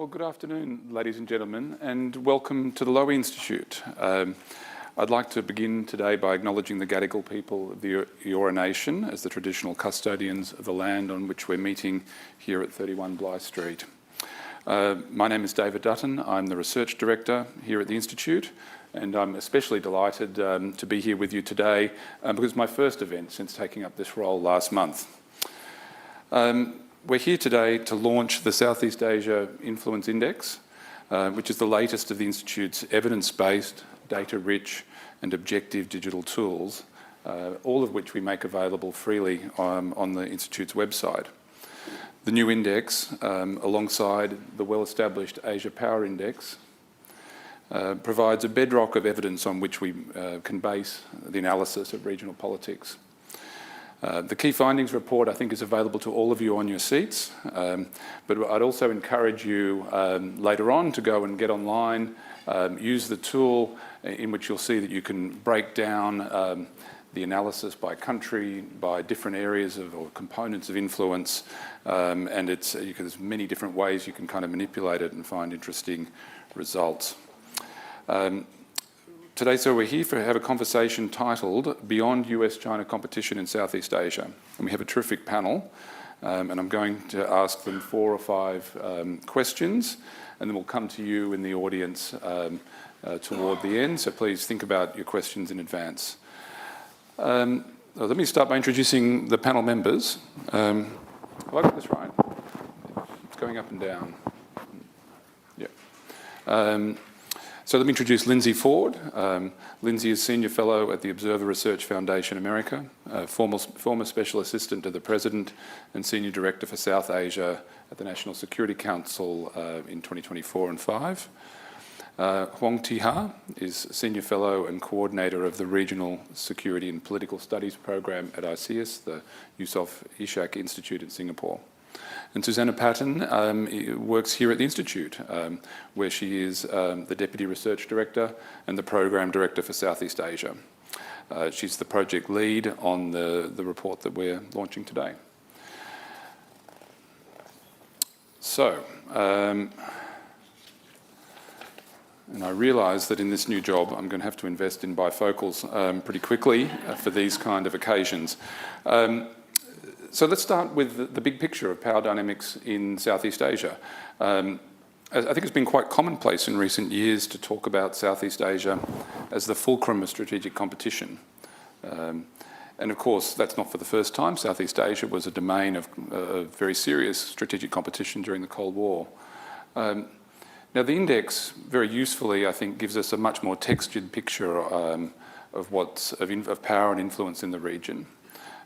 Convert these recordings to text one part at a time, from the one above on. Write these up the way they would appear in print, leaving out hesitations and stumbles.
Well, good afternoon, ladies and gentlemen, and welcome to the Lowy Institute. I'd like to begin today by acknowledging the Gadigal people of the Eora Nation as the traditional custodians of the land on which we're meeting here at 31 Bligh Street. My name is David Dutton. I'm the Research Director here at the Institute, and I'm especially delighted to be here with you today because it's my first event since taking up this role last month. We're here today to launch the Southeast Asia Influence Index, which is the latest of the Institute's evidence-based, data-rich and objective digital tools, all of which we make available freely on the Institute's website. The new index, alongside the well-established Asia Power Index, provides a bedrock of evidence on which we can base the analysis of regional politics. The key findings report, I think, is available to all of you on your seats, but I'd also encourage you later on to go and get online, use the tool in which you'll see that you can break down the analysis by country, by different areas of or components of influence, and there's many different ways you can kind of manipulate it and find interesting results. Today, so we're here to have a conversation titled Beyond US-China Competition in Southeast Asia. And we have a terrific panel, and I'm going to ask them 4 or 5 questions, and then we'll come to you in the audience toward the end, so please think about your questions in advance. Let me start by introducing the panel members. Have I got this right? It's going up and down. Yeah. So let me introduce Lindsey Ford. Lindsey is Senior Fellow at the Observer Research Foundation America, former Special Assistant to the President and Senior Director for South Asia at the National Security Council in 2024 and 5. Hoang Thi Ha is Senior Fellow and Coordinator of the Regional Security and Political Studies Program at ICIS, the Yusof Ishak Institute in Singapore. And Susannah Patton works here at the Institute, where she is the Deputy Research Director and the Program Director for Southeast Asia. She's the project lead on the report that we're launching today. So, and I realise that in this new job I'm going to have to invest in bifocals pretty quickly for these kind of occasions. So let's start with the big picture of power dynamics in Southeast Asia. I think it's been quite commonplace in recent years to talk about Southeast Asia as the fulcrum of strategic competition. And of course, that's not for the first time. Southeast Asia was a domain of very serious strategic competition during the Cold War. Now, the index, very usefully, I think, gives us a much more textured picture of power and influence in the region.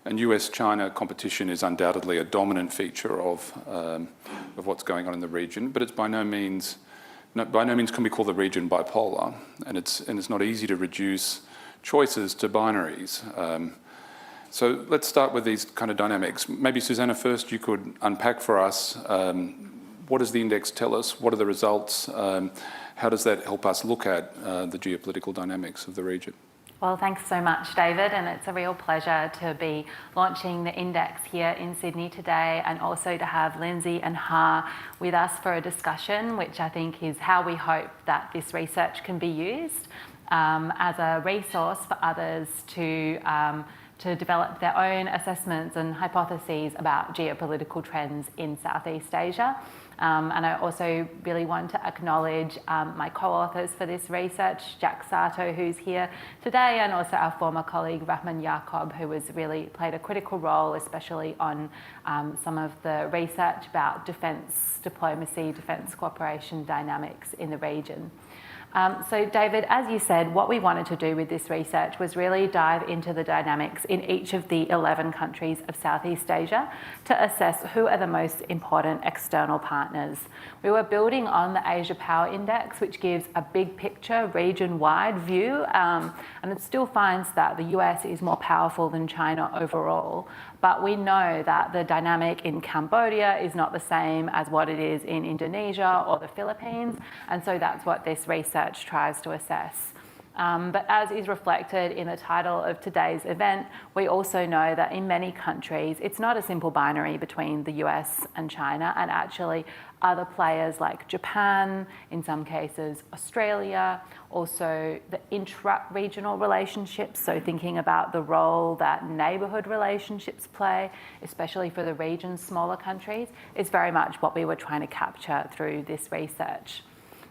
And US-China competition is undoubtedly a dominant feature of what's going on in the region, but it's by no means can we call the region bipolar, and it's not easy to reduce choices to binaries. So let's start with these kind of dynamics. Maybe Susannah, first you could unpack for us what does the index tell us? What are the results? How does that help us look at the geopolitical dynamics of the region? Well, thanks so much, David, and it's a real pleasure to be launching the index here in Sydney today, and also to have Lindsey and Ha with us for a discussion, which I think is how we hope that this research can be used as a resource for others to develop their own assessments and hypotheses about geopolitical trends in Southeast Asia. And I also really want to acknowledge my co-authors for this research, Jack Sato, who's here today, and also our former colleague, Rahman Yaqub, who has really played a critical role, especially on some of the research about defence diplomacy, defence cooperation dynamics in the region. So David, as you said, what we wanted to do with this research was really dive into the dynamics in each of the 11 countries of Southeast Asia to assess who are the most important external partners. We were building on the Asia Power Index, which gives a big picture, region-wide view, and it still finds that the US is more powerful than China overall. But we know that the dynamic in Cambodia is not the same as what it is in Indonesia or the Philippines, and so that's what this research tries to assess. But as is reflected in the title of today's event, we also know that in many countries, it's not a simple binary between the US and China, and actually other players like Japan, in some cases Australia, also the intra-regional relationships, so thinking about the role that neighbourhood relationships play, especially for the region's smaller countries, is very much what we were trying to capture through this research.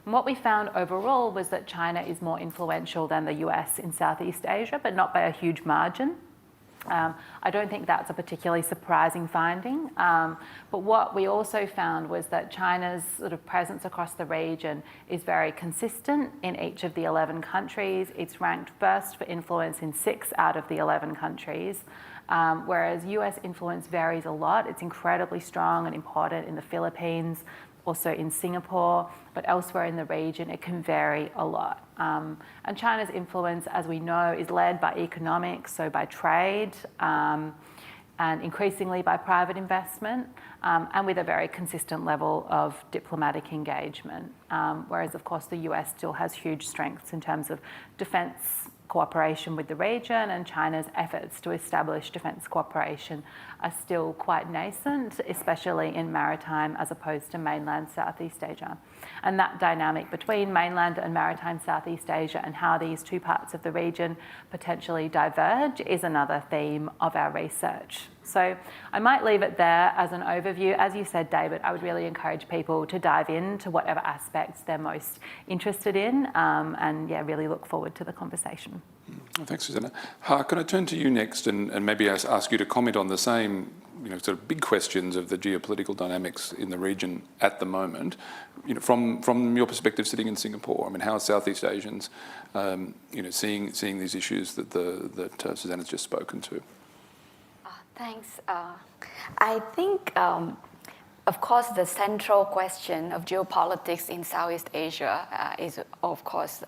And what we found overall was that China is more influential than the US in Southeast Asia, but not by a huge margin. I don't think that's a particularly surprising finding, but what we also found was that China's sort of presence across the region is very consistent in each of the 11 countries. It's ranked first for influence in 6 out of the 11 countries, whereas US influence varies a lot. It's incredibly strong and important in the Philippines, also in Singapore, but elsewhere in the region it can vary a lot. And China's influence, as we know, is led by economics, so by trade, and increasingly by private investment, and with a very consistent level of diplomatic engagement. Whereas, of course, the US still has huge strengths in terms of defence cooperation with the region, and China's efforts to establish defence cooperation are still quite nascent, especially in maritime as opposed to mainland Southeast Asia. And that dynamic between mainland and maritime Southeast Asia and how these two parts of the region potentially diverge is another theme of our research. So I might leave it there as an overview. As you said, David, I would really encourage people to dive into whatever aspects they're most interested in, and yeah, really look forward to the conversation. Thanks, Susannah. Ha, can I turn to you next and maybe ask you to comment on the same, sort of big questions of the geopolitical dynamics in the region at the moment, from your perspective sitting in Singapore. I mean, how are Southeast Asians, seeing these issues that Susannah's just spoken to? Thanks. I think, of course, the central question of geopolitics in Southeast Asia is, of course,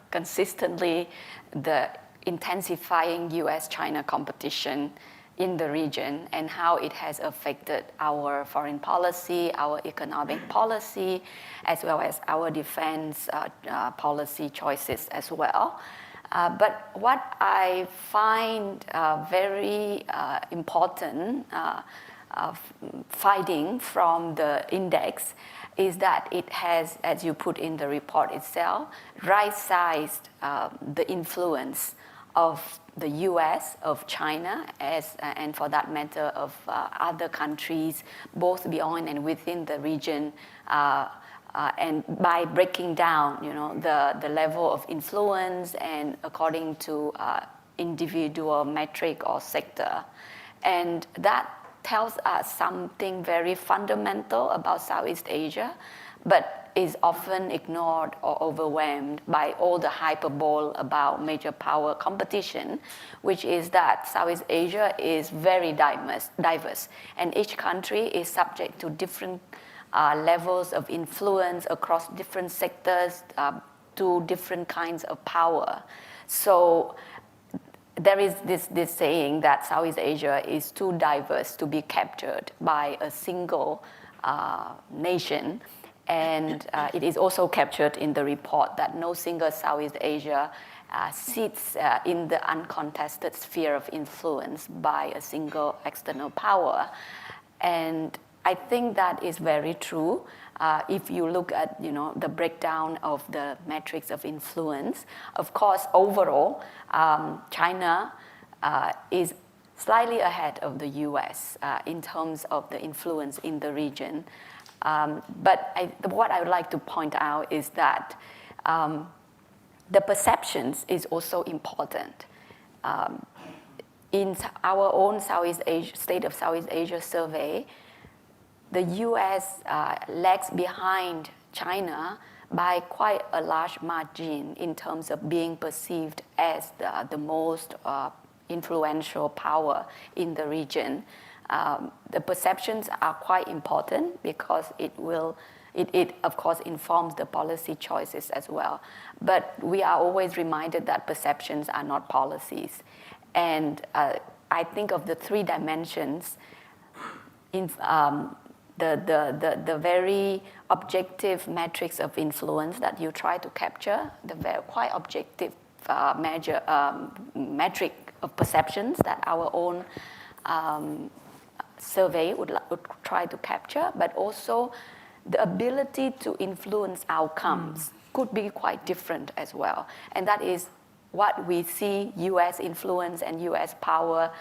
consistently the intensifying US-China competition in the region and how it has affected our foreign policy, our economic policy, as well as our defense policy choices as well. But what I find very important finding from the index is that it has, as you put in the report itself, right-sized the influence of the US, of China, and for that matter of other countries, both beyond and within the region, and by breaking down, the level of influence and according to individual metric or sector. And that tells us something very fundamental about Southeast Asia, but is often ignored or overwhelmed by all the hyperbole about major power competition, which is that Southeast Asia is very diverse, and each country is subject to different levels of influence across different sectors, to different kinds of power. So there is this saying that Southeast Asia is too diverse to be captured by a single nation. And it is also captured in the report that no single Southeast Asia sits in the uncontested sphere of influence by a single external power. And I think that is very true. If you look at the breakdown of the metrics of influence, of course, overall, China is slightly ahead of the US in terms of the influence in the region. But what I would like to point out is that the perceptions is also important. In our own State of Southeast Asia survey, the US lags behind China by quite a large margin in terms of being perceived as the most influential power in the region. The perceptions are quite important because it of course informs the policy choices as well. But we are always reminded that perceptions are not policies. And I think of the 3 dimensions in the very objective metrics of influence that you try to capture, the very quite objective metric of perceptions that our own survey would try to capture, but also the ability to influence outcomes could be quite different as well. And that is what we see US influence and US power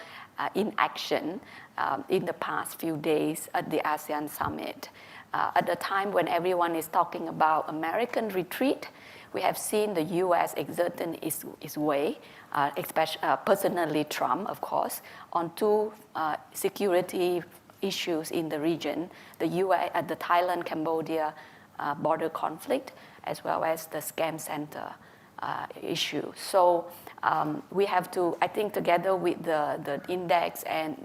in action in the past few days at the ASEAN summit. At the time when everyone is talking about American retreat, we have seen the US exerting its way, especially personally Trump, of course, on two security issues in the region, the US at the Thailand-Cambodia border conflict, as well as the scam center issue. So we have to, I think, together with the index and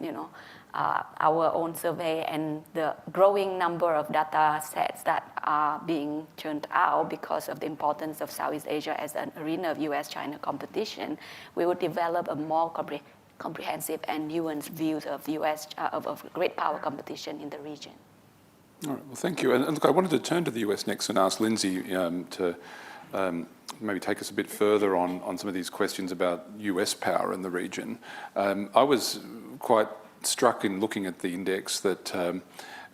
our own survey and the growing number of data sets that are being churned out because of the importance of Southeast Asia as an arena of US-China competition, we will develop a more comprehensive and nuanced view of US of great power competition in the region. All right, well, thank you. And look, I wanted to turn to the US next and ask Lindsey to maybe take us a bit further on some of these questions about US power in the region. I was quite struck in looking at the index that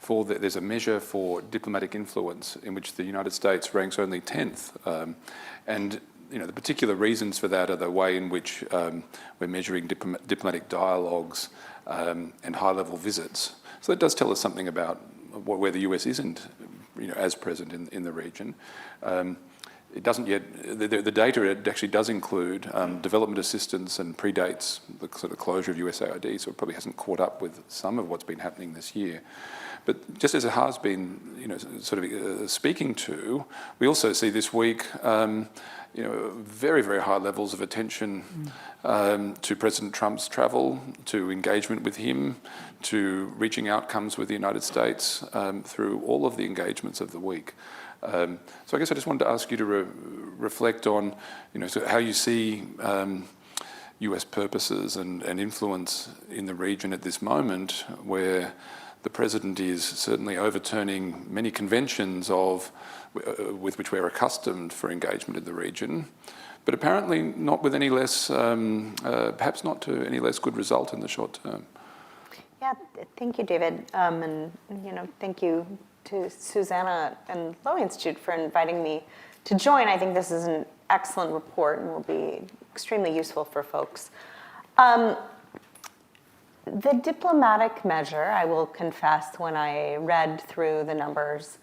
there's a measure for diplomatic influence in which the United States ranks only 10th. And the particular reasons for that are the way in which we're measuring diplomatic dialogues and high-level visits. So that does tell us something about where the US isn't as present in the region. It doesn't yet, the data it actually does include development assistance and predates the sort of closure of USAID, so it probably hasn't caught up with some of what's been happening this year. But just as it has been, sort of speaking to, we also see this week, very, very high levels of attention to President Trump's travel, to engagement with him, to reaching outcomes with the United States through all of the engagements of the week. So I guess I just wanted to ask you to reflect on, so how you see US purposes and influence in the region at this moment, where the president is certainly overturning many conventions with which we're accustomed for engagement in the region, but apparently not with any less, perhaps not to any less good result in the short term. Yeah, thank you, David, and thank you to Susannah and Lowy Institute for inviting me to join. I think this is an excellent report and will be extremely useful for folks. The diplomatic measure, I will confess, when I read through the numbers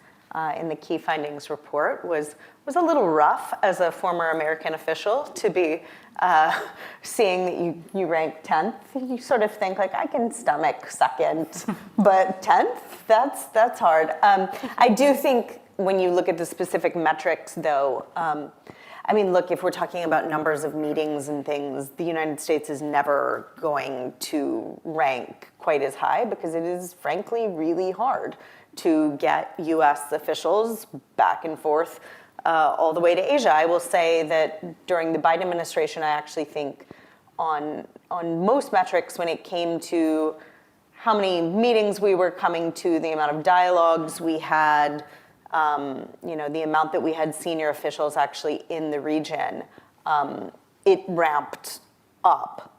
in the key findings report, was a little rough as a former American official to be seeing that you rank 10th. You sort of think like, I can stomach second, but 10th, that's hard. I do think when you look at the specific metrics though, look, if we're talking about numbers of meetings and things, the United States is never going to rank quite as high because it is frankly really hard to get US officials back and forth all the way to Asia. I will say that during the Biden administration, I actually think on most metrics when it came to how many meetings we were coming to, the amount of dialogues we had, the amount that we had senior officials actually in the region, it ramped up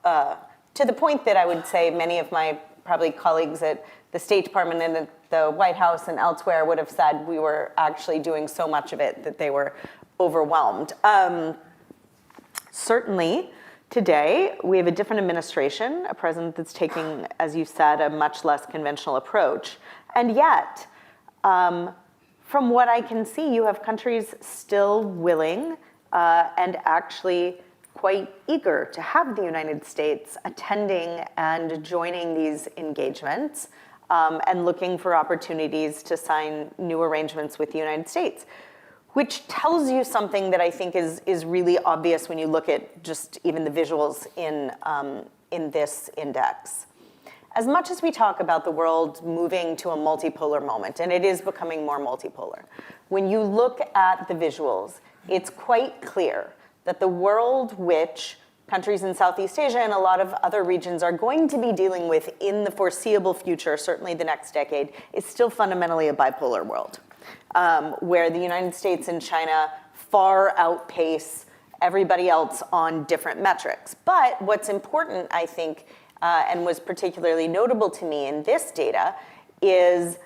to the point that I would say many of my probably colleagues at the State Department and at the White House and elsewhere would have said we were actually doing so much of it that they were overwhelmed. Certainly, today, we have a different administration, a president that's taking, as you said, a much less conventional approach. And yet, from what I can see, you have countries still willing and actually quite eager to have the United States attending and joining these engagements and looking for opportunities to sign new arrangements with the United States, which tells you something that I think is really obvious when you look at just even the visuals in this index. As much as we talk about the world moving to a multipolar moment, and it is becoming more multipolar, when you look at the visuals, it's quite clear that the world which countries in Southeast Asia and a lot of other regions are going to be dealing with in the foreseeable future, certainly the next decade, is still fundamentally a bipolar world, where the United States and China far outpace everybody else on different metrics. But what's important, I think, and was particularly notable to me in this data is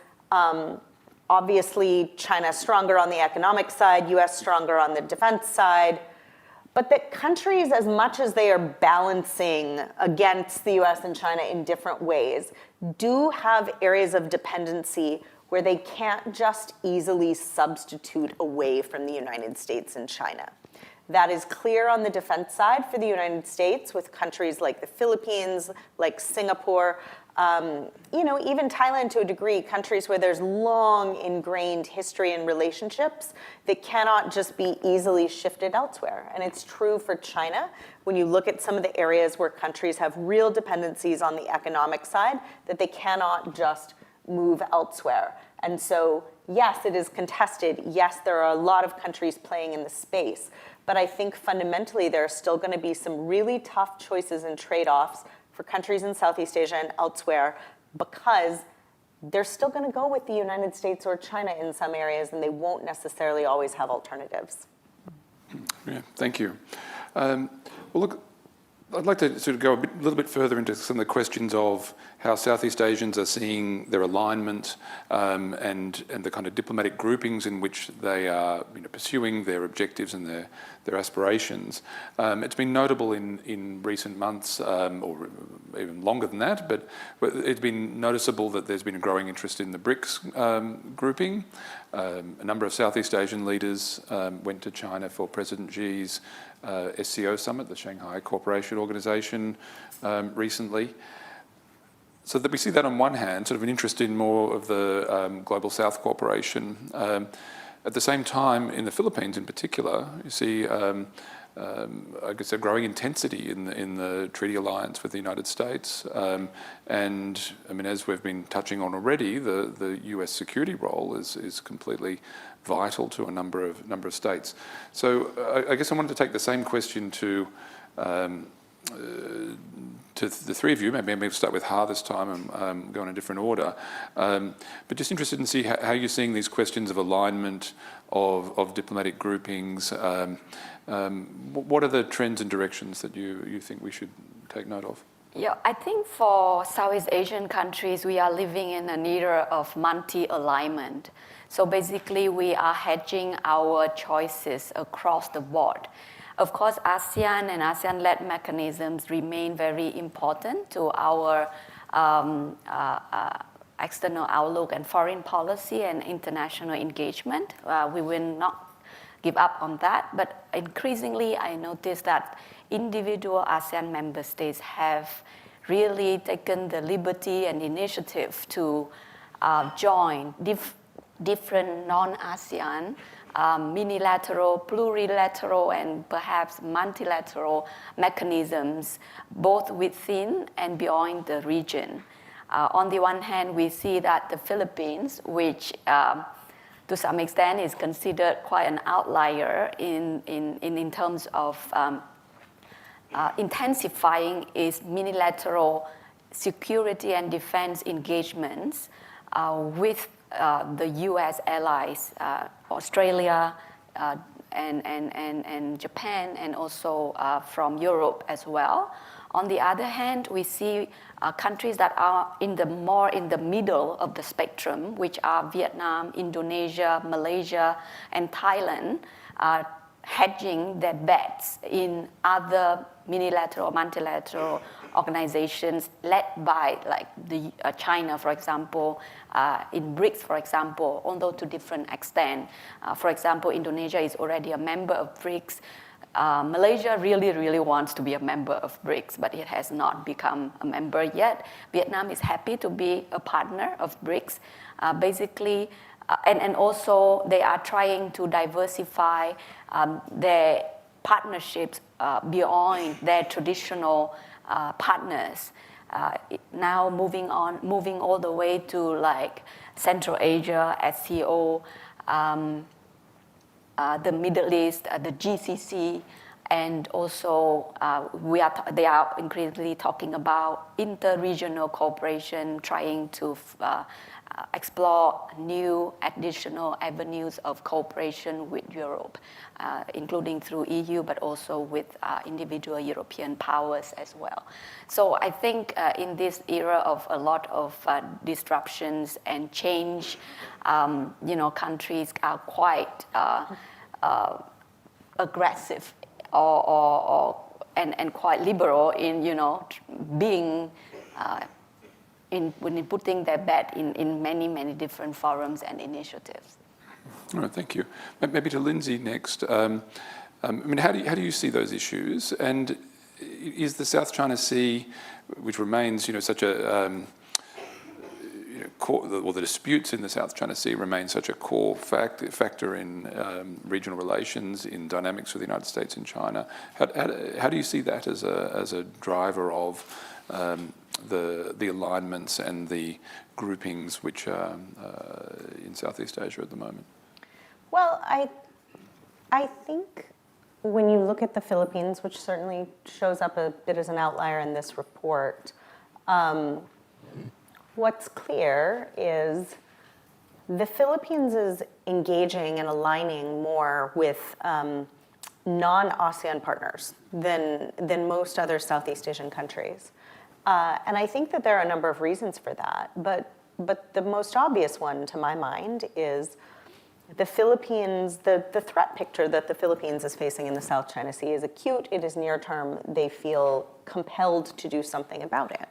obviously China stronger on the economic side, US stronger on the defense side, but that countries, as much as they are balancing against the US and China in different ways, do have areas of dependency where they can't just easily substitute away from the United States and China. That is clear on the defense side for the United States with countries like the Philippines, like Singapore, even Thailand to a degree, countries where there's long ingrained history and relationships that cannot just be easily shifted elsewhere. And it's true for China when you look at some of the areas where countries have real dependencies on the economic side that they cannot just move elsewhere. And so, yes, it is contested. Yes, there are a lot of countries playing in the space. But I think fundamentally there are still going to be some really tough choices and trade-offs for countries in Southeast Asia and elsewhere because they're still going to go with the United States or China in some areas, and they won't necessarily always have alternatives. Yeah, thank you. Well, look, I'd like to sort of go a little bit further into some of the questions of how Southeast Asians are seeing their alignment and the kind of diplomatic groupings in which they are pursuing their objectives and their aspirations. It's been notable in recent months, or even longer than that, but it's been noticeable that there's been a growing interest in the BRICS grouping. A number of Southeast Asian leaders went to China for President Xi's SCO summit, the Shanghai Cooperation Organization, recently. So that we see that on one hand, sort of an interest in more of the Global South cooperation. At the same time, in the Philippines in particular, you see, I guess, a growing intensity in the treaty alliance with the United States. And I mean, as we've been touching on already, the US security role is completely vital to a number of states. So I guess I wanted to take the same question to the three of you. Maybe we'll start with Ha this time and go in a different order. But just interested in see how you're seeing these questions of alignment of diplomatic groupings. What are the trends and directions that you think we should take note of? Yeah, I think for Southeast Asian countries, we are living in an era of multi-alignment. So basically, we are hedging our choices across the board. Of course, ASEAN and ASEAN-led mechanisms remain very important to our external outlook and foreign policy and international engagement. We will not give up on that, but increasingly I notice that individual ASEAN member states have really taken the liberty and initiative to join different non-ASEAN minilateral, plurilateral, and perhaps multilateral mechanisms, both within and beyond the region. On the one hand, we see that the Philippines, which to some extent is considered quite an outlier in terms of intensifying its minilateral security and defense engagements with the U.S. allies, Australia and Japan, and also from Europe as well. On the other hand, we see countries that are more in the middle of the spectrum, which are Vietnam, Indonesia, Malaysia, and Thailand, hedging their bets in other minilateral, multilateral organizations led by, like the China, for example, in BRICS, for example, although to different extent. For example, Indonesia is already a member of BRICS. Malaysia really wants to be a member of BRICS, but it has not become a member yet. Vietnam is happy to be a partner of BRICS. Basically, and also they are trying to diversify their partnerships beyond their traditional partners. Now moving all the way to like Central Asia, SCO, the Middle East, the GCC, and also they are increasingly talking about inter-regional cooperation, trying to explore new additional avenues of cooperation with Europe, including through EU, but also with individual European powers as well. So I think in this era of a lot of disruptions and change, countries are quite aggressive and quite liberal in being when putting their bet in many different forums and initiatives. All right, thank you. Maybe to Lindsey next. I mean, how do you see those issues? And is the South China Sea, which remains such a core, or the disputes in the South China Sea remain such a core factor in regional relations, in dynamics with the United States and China. How do you see that as a driver of the alignments and the groupings which are in Southeast Asia at the moment? Well, I think when you look at the Philippines, which certainly shows up a bit as an outlier in this report, what's clear is the Philippines is engaging and aligning more with non-ASEAN partners than most other Southeast Asian countries. And I think that there are a number of reasons for that, but the most obvious one to my mind is the Philippines, the threat picture that the Philippines is facing in the South China Sea is acute, it is near term, they feel compelled to do something about it.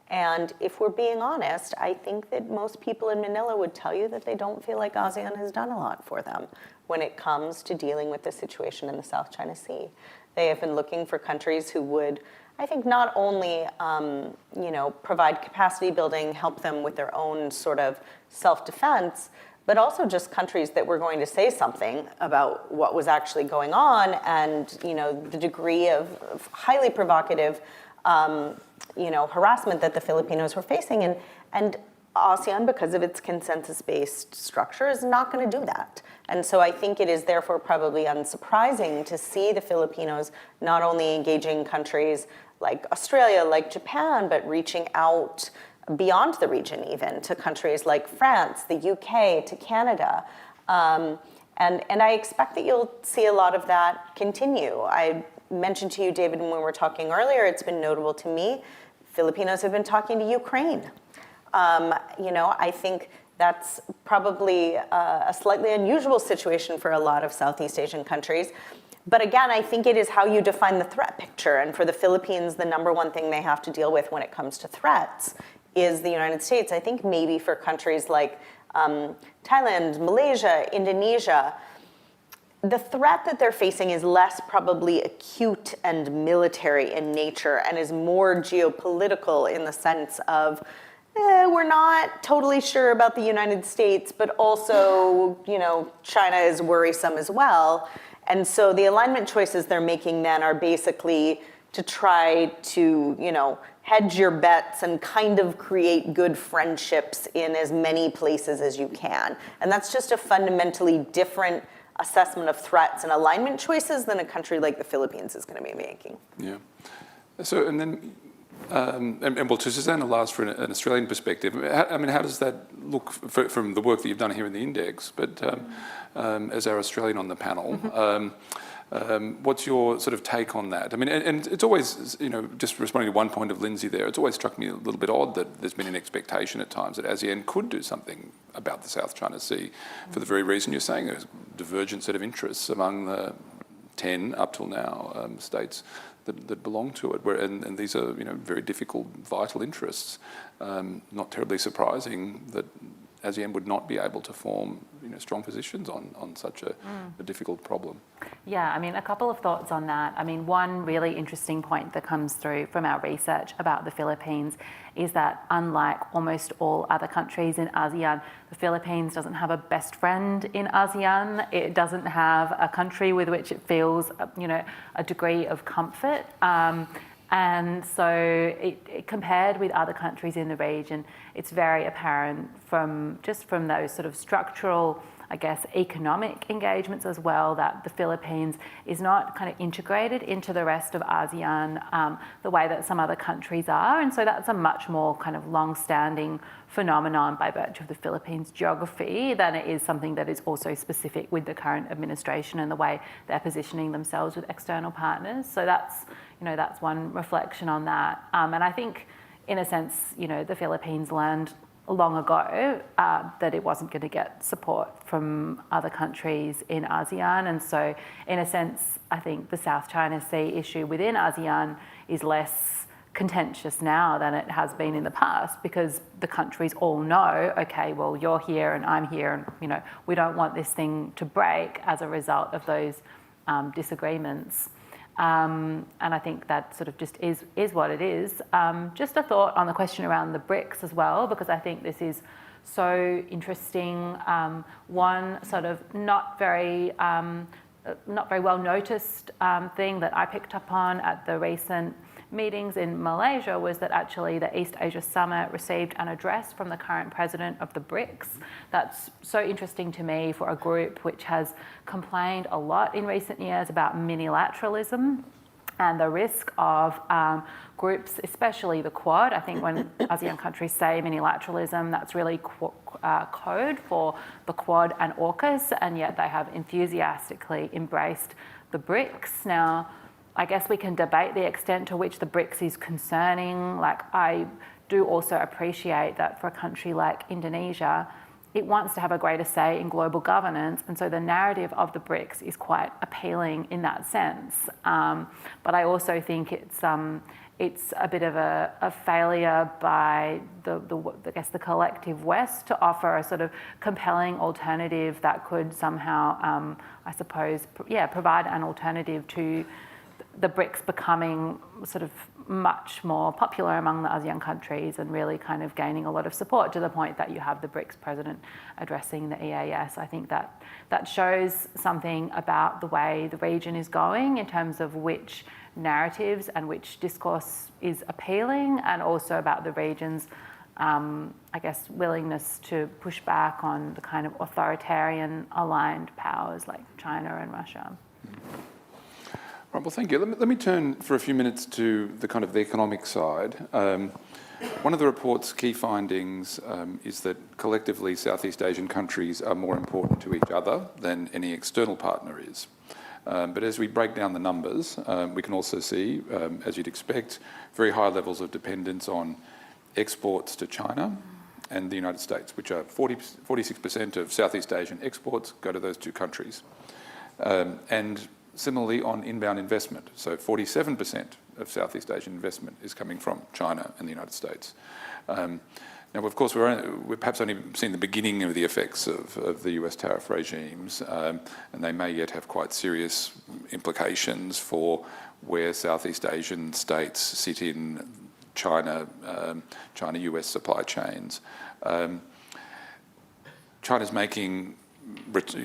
And if we're being honest, I think that most people in Manila would tell you that they don't feel like ASEAN has done a lot for them when it comes to dealing with the situation in the South China Sea. They have been looking for countries who would, I think, not only provide capacity building, help them with their own sort of self-defense, but also just countries that were going to say something about what was actually going on and the degree of highly provocative harassment that the Filipinos were facing. And ASEAN, because of its consensus-based structure, is not going to do that. And so I think it is therefore probably unsurprising to see the Filipinos not only engaging countries like Australia, like Japan, but reaching out beyond the region even to countries like France, the UK, to Canada. And I expect that you'll see a lot of that continue. I mentioned to you, David, when we were talking earlier, it's been notable to me, Filipinos have been talking to Ukraine. I think that's probably a slightly unusual situation for a lot of Southeast Asian countries. But again, I think it is how you define the threat picture. And for the Philippines, the number one thing they have to deal with when it comes to threats is the United States. I think maybe for countries like Thailand, Malaysia, Indonesia, the threat that they're facing is less probably acute and military in nature and is more geopolitical in the sense of we're not totally sure about the United States, but also, China is worrisome as well. And so the alignment choices they're making then are basically to try to, hedge your bets and kind of create good friendships in as many places as you can. And that's just a fundamentally different assessment of threats and alignment choices than a country like the Philippines is going to be making. Yeah. So, and then, well, to Susannah last for an Australian perspective, how does that look from the work that you've done here in the index, but as our Australian on the panel, what's your sort of take on that? And it's always, just responding to one point of Lindsey there, it's always struck me a little bit odd that there's been an expectation at times that ASEAN could do something about the South China Sea for the very reason you're saying. There's a divergent set of interests among the 10 up till now states that belong to it, and these are very difficult, vital interests. Not terribly surprising that ASEAN would not be able to form strong positions on such a difficult problem. Yeah, a couple of thoughts on that. One really interesting point that comes through from our research about the Philippines is that unlike almost all other countries in ASEAN, the Philippines doesn't have a best friend in ASEAN. It doesn't have a country with which it feels, a degree of comfort. And so it compared with other countries in the region, it's very apparent from those sort of structural I guess, economic engagements as well, that the Philippines is not kind of integrated into the rest of ASEAN the way that some other countries are. And so that's a much more kind of long-standing phenomenon by virtue of the Philippines' geography than it is something that is also specific with the current administration and the way they're positioning themselves with external partners. So that's, that's one reflection on that. And I think, in a sense, the Philippines learned long ago that it wasn't going to get support from other countries in ASEAN. And so, in a sense, I think the South China Sea issue within ASEAN is less contentious now than it has been in the past, because the countries all know, okay, well, you're here and I'm here, and we don't want this thing to break as a result of those disagreements. And I think that sort of just is what it is. Just a thought on the question around the BRICS as well, because I think this is so interesting. One sort of not very well noticed thing that I picked up on at the recent meetings in Malaysia was that actually the East Asia Summit received an address from the current president of the BRICS. That's so interesting to me for a group which has complained a lot in recent years about minilateralism and the risk of groups, especially the Quad. I think when ASEAN countries say minilateralism, that's really code for the Quad and AUKUS, and yet they have enthusiastically embraced the BRICS. Now, I guess we can debate the extent to which the BRICS is concerning. Like, I do also appreciate that for a country like Indonesia, it wants to have a greater say in global governance, and so the narrative of the BRICS is quite appealing in that sense. But I also think it's a bit of a failure by the collective West to offer a sort of compelling alternative that could somehow, I suppose, provide an alternative to the BRICS becoming sort of much more popular among the ASEAN countries and really kind of gaining a lot of support to the point that you have the BRICS president addressing the EAS. I think that shows something about the way the region is going in terms of which narratives and which discourse is appealing, and also about the region's, I guess, willingness to push back on the kind of authoritarian aligned powers like China and Russia. Right, well, thank you. Let me turn for a few minutes to the kind of the economic side. One of the report's key findings is that collectively Southeast Asian countries are more important to each other than any external partner is. But as we break down the numbers, we can also see, as you'd expect, very high levels of dependence on exports to China and the United States, which are 46% of Southeast Asian exports go to those two countries. And similarly on inbound investment, so 47% of Southeast Asian investment is coming from China and the United States. Now, of course, we've perhaps only seen the beginning of the effects of the US tariff regimes, and they may yet have quite serious implications for where Southeast Asian states sit in China-US supply chains. China's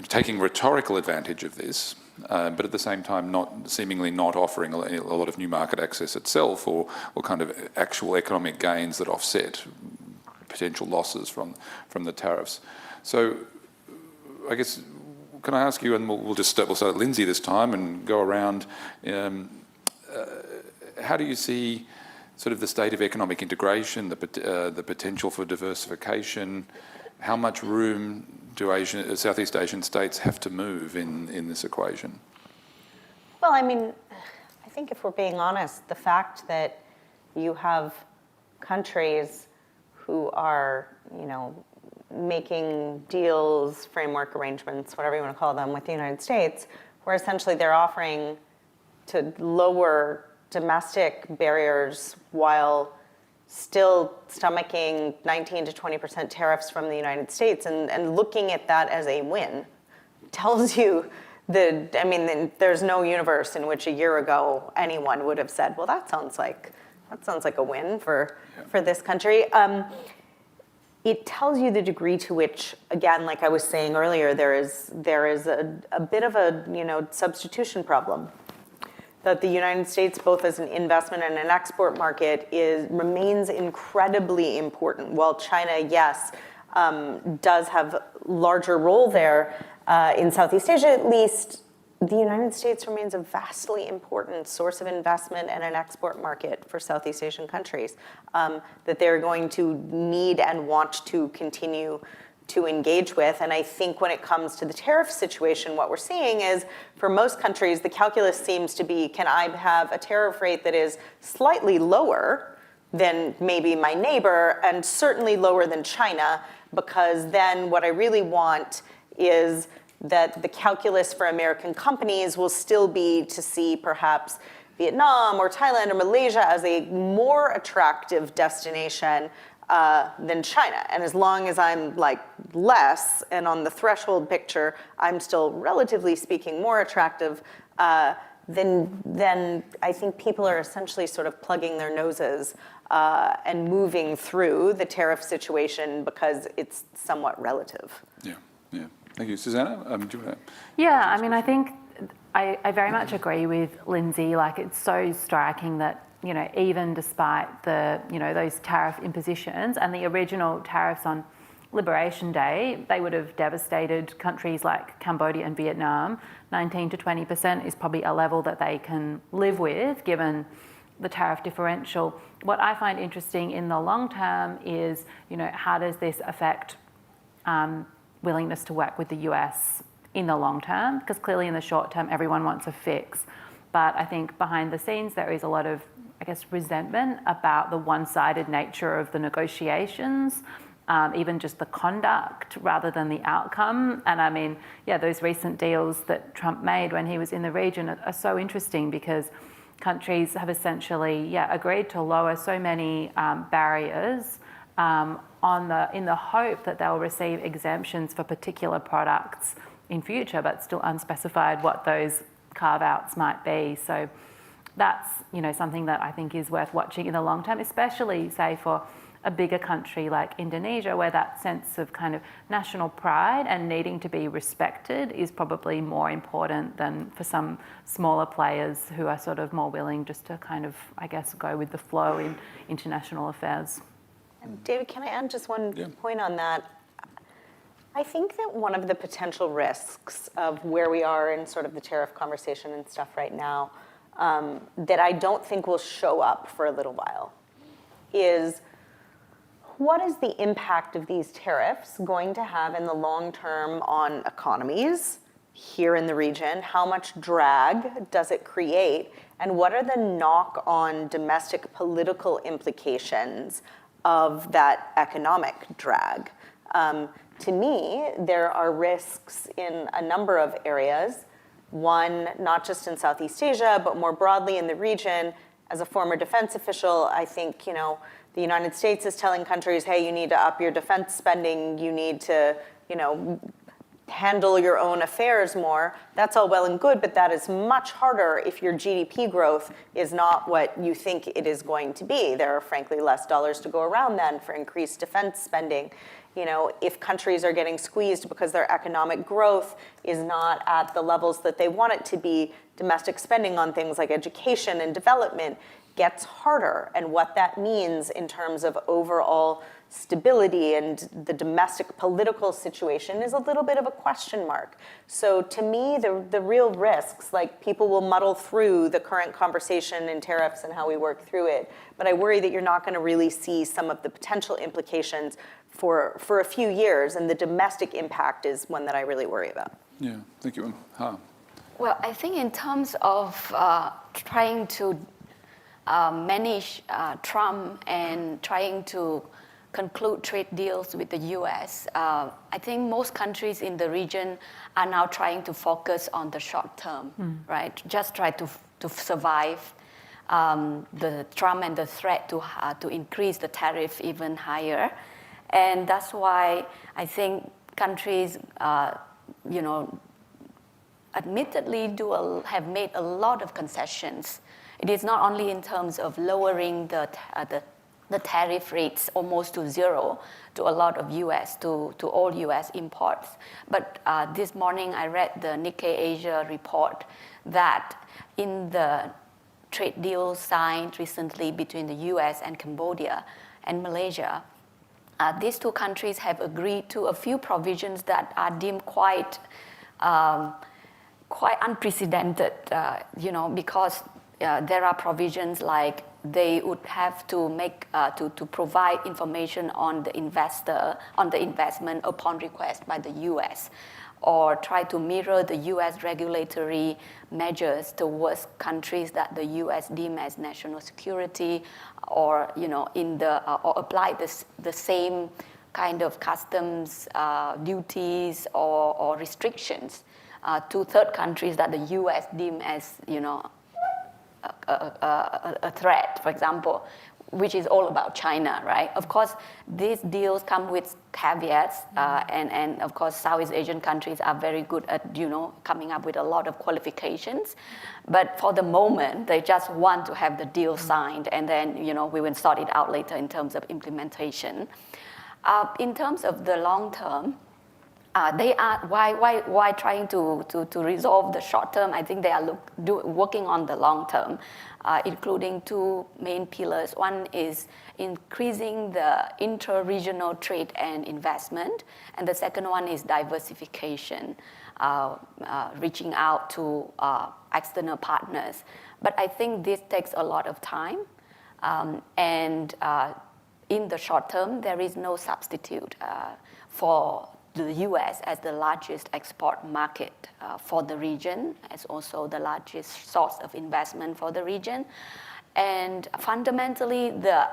taking rhetorical advantage of this, but at the same time seemingly not offering a lot of new market access itself, or kind of actual economic gains that offset potential losses from the tariffs. So I guess, can I ask you, and we'll start at Lindsey this time and go around, how do you see sort of the state of economic integration, the potential for diversification? How much room do Southeast Asian states have to move in this equation? Well, I mean, I think if we're being honest, the fact that you have countries who are, making deals, framework arrangements, whatever you want to call them, with the United States, where essentially they're offering to lower domestic barriers while still stomaching 19 to 20% tariffs from the United States and looking at that as a win tells you there's no universe in which a year ago anyone would have said, well, that sounds like a win for this country. It tells you the degree to which, again, like I was saying earlier, there is a bit of a substitution problem. That the United States, both as an investment and an export market, remains incredibly important. While China, yes, does have larger role there. In Southeast Asia, at least, the United States remains a vastly important source of investment and an export market for Southeast Asian countries that they're going to need and want to continue to engage with. And I think when it comes to the tariff situation, what we're seeing is for most countries, the calculus seems to be, can I have a tariff rate that is slightly lower than maybe my neighbor and certainly lower than China, because then what I really want is that the calculus for American companies will still be to see perhaps Vietnam or Thailand or Malaysia as a more attractive destination than China. And as long as I'm like less and on the threshold picture, I'm still relatively speaking more attractive, then I think people are essentially sort of plugging their noses and moving through the tariff situation because it's somewhat relative. Yeah. Thank you. Susannah, do you want to? Yeah, I mean, I think I very much agree with Lindsey. Like, it's so striking that, you know, even despite the, you know, those tariff impositions and the original tariffs on Liberation Day, they would have devastated countries like Cambodia and Vietnam. 19 to 20% is probably a level that they can live with, given the tariff differential. What I find interesting in the long term is, you know, how does this affect willingness to work with the US in the long term? Because clearly in the short term, everyone wants a fix. But I think behind the scenes, there is a lot of, I guess, resentment about the one-sided nature of the negotiations, even just the conduct rather than the outcome. And I mean, yeah, those recent deals that Trump made when he was in the region are so interesting because countries have essentially, agreed to lower so many barriers in the hope that they'll receive exemptions for particular products in future, but still unspecified what those carve-outs might be. So that's, you know, something that I think is worth watching in the long term, especially, say, for a bigger country like Indonesia, where that sense of kind of national pride and needing to be respected is probably more important than for some smaller players who are sort of more willing just to kind of, I guess, go with the flow in international affairs. David, can I add just one point on that? I think that one of the potential risks of where we are in sort of the tariff conversation and stuff right now, that I don't think will show up for a little while, is what is the impact of these tariffs going to have in the long term on economies here in the region? How much drag does it create? And what are the knock-on domestic political implications of that economic drag? To me, there are risks in a number of areas. One, not just in Southeast Asia, but more broadly in the region. As a former defense official, I think, you know, the United States is telling countries, hey, you need to up your defense spending, you need to, you know, handle your own affairs more. That's all well and good, but that is much harder if your GDP growth is not what you think it is going to be. There are frankly less dollars to go around then for increased defense spending. You know, if countries are getting squeezed because their economic growth is not at the levels that they want it to be, domestic spending on things like education and development gets harder. And what that means in terms of overall stability and the domestic political situation is a little bit of a question mark. So to me, the real risks, like people will muddle through the current conversation in tariffs and how we work through it, but I worry that you're not going to really see some of the potential implications for a few years, and the domestic impact is one that I really worry about. Yeah, thank you. Ha. Well, I think in terms of trying to manage Trump and trying to conclude trade deals with the US, I think most countries in the region are now trying to focus on the short term, right? Just try to survive the Trump and the threat to increase the tariff even higher. And that's why I think countries, you know, admittedly have made a lot of concessions. It is not only in terms of lowering the tariff rates almost to zero to a lot of to all US imports. But this morning I read the Nikkei Asia report that in the trade deal signed recently between the US and Cambodia and Malaysia, these two countries have agreed to a few provisions that are deemed quite unprecedented, because there are provisions like they would have to make to provide information on the investment upon request by the U.S., or try to mirror the U.S. regulatory measures towards countries that the U.S. deem as national security, or or apply the same kind of customs duties or restrictions to third countries that the U.S. deem as a threat, for example, which is all about China, right? Of course, these deals come with caveats, and of course, Southeast Asian countries are very good at, coming up with a lot of qualifications. But for the moment, they just want to have the deal signed, and then, we will sort it out later in terms of implementation. In terms of the long term, they are why trying to resolve the short term. I think they are working on the long term, including two main pillars. One is increasing the inter-regional trade and investment, and the second one is diversification, reaching out to external partners. But I think this takes a lot of time, and in the short term, there is no substitute for the U.S. as the largest export market for the region, as also the largest source of investment for the region. And fundamentally, the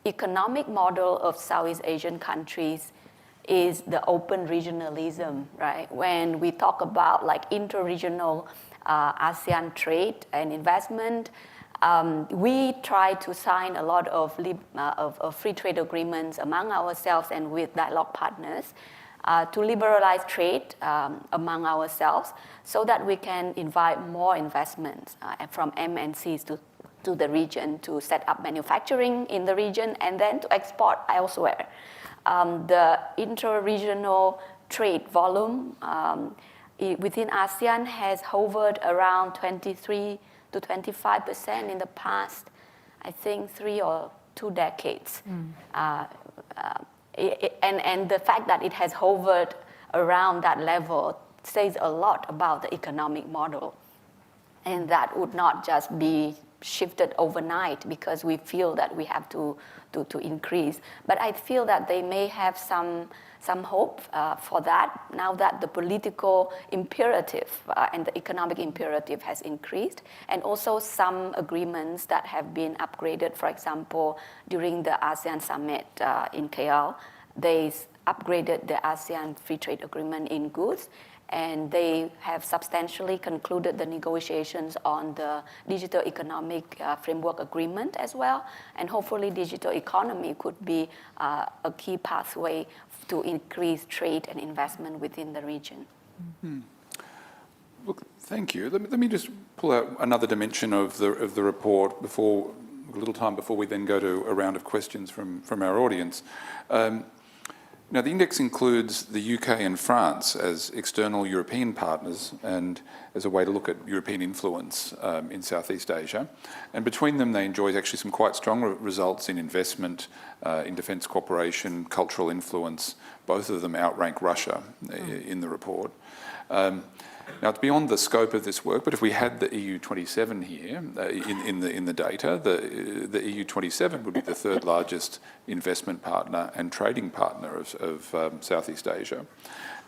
economic model of Southeast Asian countries is the open regionalism, right? When we talk about like inter-regional ASEAN trade and investment, we try to sign a lot of free trade agreements among ourselves and with dialogue partners to liberalize trade among ourselves, so that we can invite more investments from MNCs to the region to set up manufacturing in the region and then to export elsewhere. The inter-regional trade volume within ASEAN has hovered around 23 to 25% in the past, I think, 3 or 2 decades. And the fact that it has hovered around that level says a lot about the economic model. And that would not just be shifted overnight because we feel that we have to increase. But I feel that they may have some hope for that now that the political imperative and the economic imperative has increased, and also some agreements that have been upgraded. For example, during the ASEAN summit in KL, they upgraded the ASEAN Free Trade Agreement in goods, and they have substantially concluded the negotiations on the Digital Economic Framework Agreement as well. And hopefully digital economy could be a key pathway to increase trade and investment within the region. Mm-hmm. Look, thank you. Let me just pull out another dimension of the report before a little time before we then go to a round of questions from our audience. Now, the index includes the UK and France as external European partners and as a way to look at European influence in Southeast Asia. And between them, they enjoy actually some quite strong results in investment, in defence cooperation, cultural influence. Both of them outrank Russia in the report. Now, it's beyond the scope of this work, but if we had the EU27 here in the data, the EU27 would be the third largest investment partner and trading partner of Southeast Asia.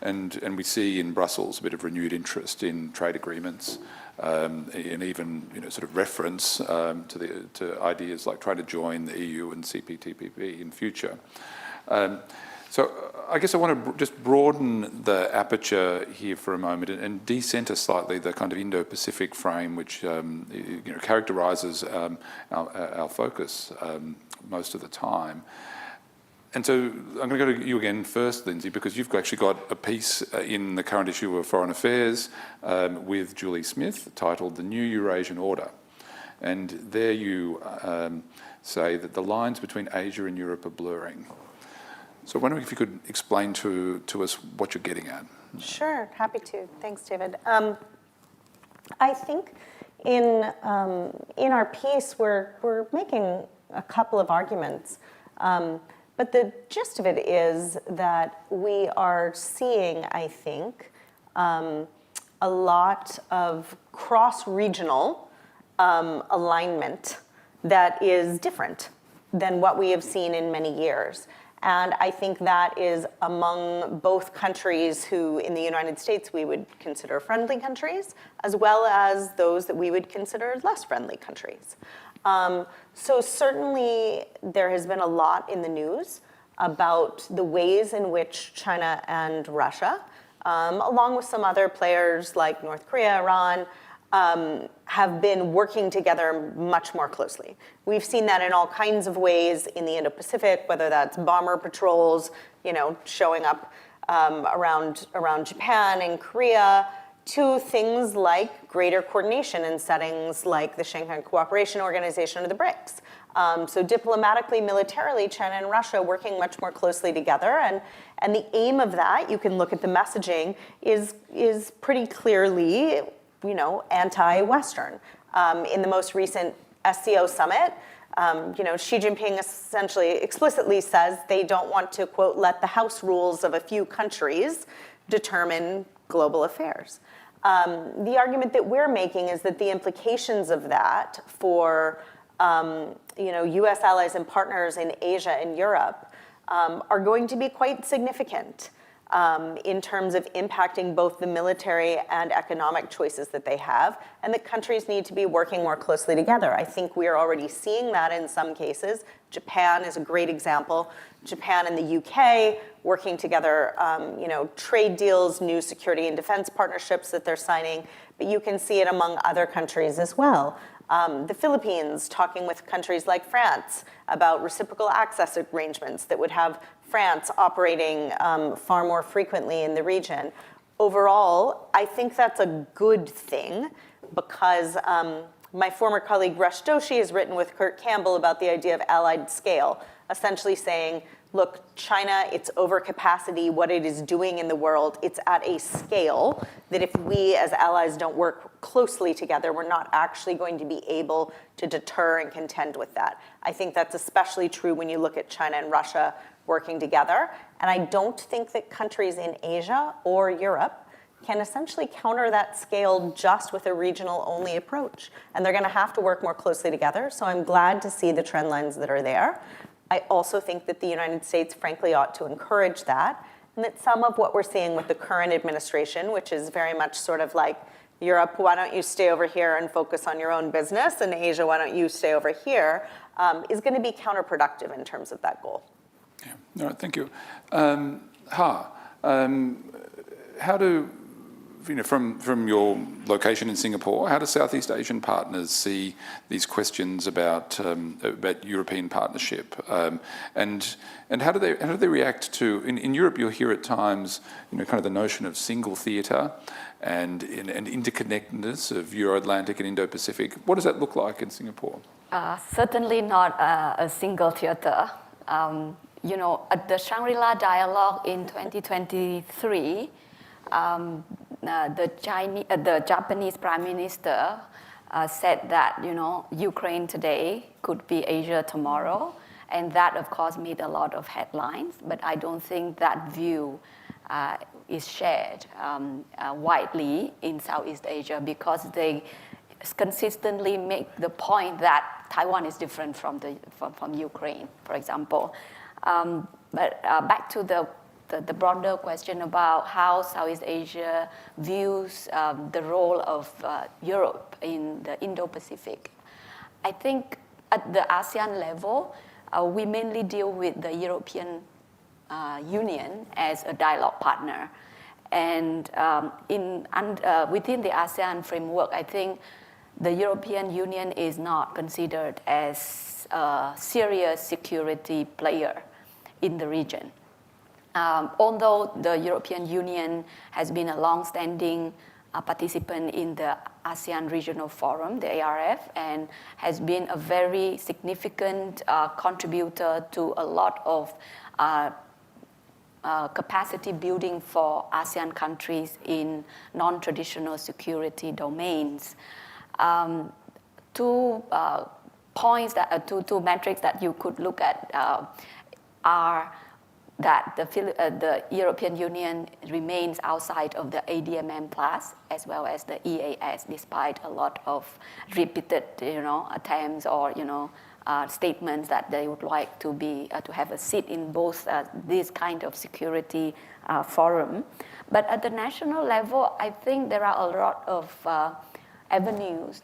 And we see in Brussels a bit of renewed interest in trade agreements and even sort of reference to ideas like trying to join the EU and CPTPP in future. So I guess I want to just broaden the aperture here for a moment and decenter slightly the kind of Indo-Pacific frame which characterises our focus most of the time. And so I'm going to go to you again first, Lindsey, because you've actually got a piece in the current issue of Foreign Affairs with Julie Smith titled "The New Eurasian Order." And there you say that the lines between Asia and Europe are blurring. So I wonder if you could explain to us what you're getting at. Sure, happy to. Thanks, David. I think in our piece we're making a couple of arguments. But the gist of it is that we are seeing, I think, a lot of cross-regional alignment that is different than what we have seen in many years. And I think that is among both countries who, in the United States, we would consider friendly countries, as well as those that we would consider less friendly countries. So certainly there has been a lot in the news about the ways in which China and Russia, along with some other players like North Korea, Iran, have been working together much more closely. We've seen that in all kinds of ways in the Indo-Pacific, whether that's bomber patrols, showing up around Japan and Korea, to things like greater coordination in settings like the Shanghai Cooperation Organization or the BRICS. So diplomatically, militarily, China and Russia working much more closely together. And the aim of that, you can look at the messaging, is pretty clearly, anti-Western. In the most recent SCO summit, Xi Jinping essentially explicitly says they don't want to, quote, let the house rules of a few countries determine global affairs. The argument that we're making is that the implications of that for U.S. allies and partners in Asia and Europe are going to be quite significant in terms of impacting both the military and economic choices that they have, and that countries need to be working more closely together. I think we are already seeing that in some cases. Japan is a great example. Japan and the UK working together, trade deals, new security and defense partnerships that they're signing, but you can see it among other countries as well. The Philippines talking with countries like France about reciprocal access arrangements that would have France operating far more frequently in the region. Overall, I think that's a good thing because my former colleague Rush Doshi has written with Kurt Campbell about the idea of allied scale, essentially saying, look, China, its overcapacity, what it is doing in the world, it's at a scale that if we as allies don't work closely together, we're not actually going to be able to deter and contend with that. I think that's especially true when you look at China and Russia working together. And I don't think that countries in Asia or Europe can essentially counter that scale just with a regional-only approach. And they're going to have to work more closely together. So I'm glad to see the trend lines that are there. I also think that the United States, frankly, ought to encourage that, and that some of what we're seeing with the current administration, which is very much sort of like, Europe, why don't you stay over here and focus on your own business, and Asia, why don't you stay over here, is going to be counterproductive in terms of that goal. Yeah. All right, thank you. Ha, how do, from your location in Singapore, how do Southeast Asian partners see these questions about European partnership, and how do they react to? In Europe, you'll hear at times, kind of the notion of single theatre and interconnectedness of Euro-Atlantic and Indo-Pacific. What does that look like in Singapore? Certainly not a single theatre. At the Shangri-La Dialogue in 2023. The Japanese Prime Minister said that Ukraine today could be Asia tomorrow, and that of course made a lot of headlines. But I don't think that view is shared widely in Southeast Asia because they consistently make the point that Taiwan is different from Ukraine, for example. But back to the broader question about how Southeast Asia views the role of Europe in the Indo-Pacific. I think at the ASEAN level, we mainly deal with the European Union as a dialogue partner. And within the ASEAN framework, I think the European Union is not considered as a serious security player in the region. Although the European Union has been a long-standing participant in the ASEAN Regional Forum, the ARF, and has been a very significant contributor to a lot of capacity building for ASEAN countries in non-traditional security domains. Two metrics that you could look at. are that the European Union remains outside of the ADMM plus as well as the EAS, despite a lot of repeated, attempts or statements that they would like to be to have a seat in both this kind of security forum. But at the national level, I think there are a lot of avenues